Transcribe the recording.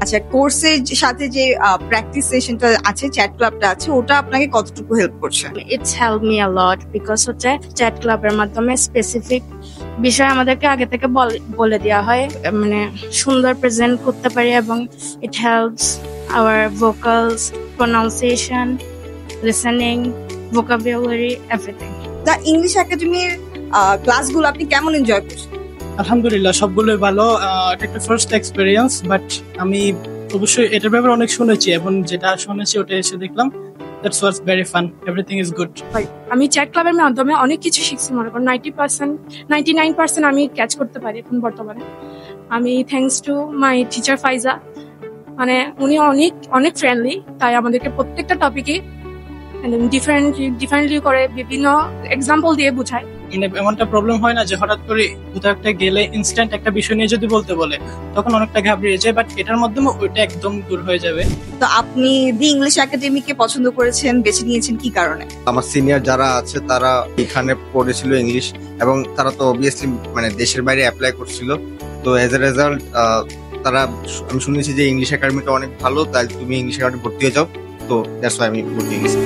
আচ্ছা, কোর্সের সাথে যে প্র্যাকটিস সেশনটা আছে, চ্যাট ক্লাবটা আছে, ওটা আপনাকে কতটুকু হেল্প করছে? It's help me a lot because হচ্ছে চ্যাট ক্লাবের মাধ্যমে স্পেসিফিক বিষয় আমাদেরকে আগে থেকে বলে দেওয়া হয়, মানে সুন্দর প্রেজেন্ট করতে পারি এবং it helps our vocals, pronunciation, listening, vocabulary, everything. The English একাডেমির ক্লাসগুলো আপনি কেমন এনজয় করছেন? আলহামদুলিল্লাহ, সবগুলোই ভালো। এটা একটা ফার্স্ট এক্সপেরিয়েন্স, বাট আমি অবশ্যই এটার ব্যাপারে অনেক শুনেছি এবং যেটা শুনেছি ওটা এসে দেখলাম। That's was very fun, everything is good. আমি চ্যাট ক্লাবের মাধ্যমে অনেক কিছু শিখছি, মনে করেন 99% আমি ক্যাচ করতে পারি এখন বর্তমানে। আমি থ্যাঙ্কস টু মাই টিচার ফাইজা, মানে উনি অনেক ফ্রেন্ডলি, তাই আমাদেরকে প্রত্যেকটা টপিকে ডিফারেন্টলি করে বিভিন্ন এক্সাম্পল দিয়ে বোঝায়। মানে এমনটা প্রবলেম হয় না যে হঠাৎ করে কোথাও একটা গেলে ইনস্ট্যান্ট একটা বিষয় নিয়ে যদি বলতে বলে তখন অনেকটা ঘাবড়িয়ে যায়, বাট এটার মাধ্যমে ওইটা একদম দূর হয়ে যাবে। তো আপনি দি ইংলিশ একাডেমিকে পছন্দ করেছেন, বেছে নিয়েছেন কি কারণে? আমার সিনিয়র যারা আছে তারা এখানে পড়েছিল ইংলিশ, এবং তারা তো অবভিয়াসলি মানে দেশের বাইরে অ্যাপ্লাই করছিল। তো এজ এ রেজাল্ট আমি শুনেছি যে ইংলিশ একাডেমিটা অনেক ভালো, তাই তুমি ইংলিশ একাডেমি ভর্তি হয়ে যাও। তো দ্যাটস ওয়াই আমি ভর্তি হয়ে গেছি।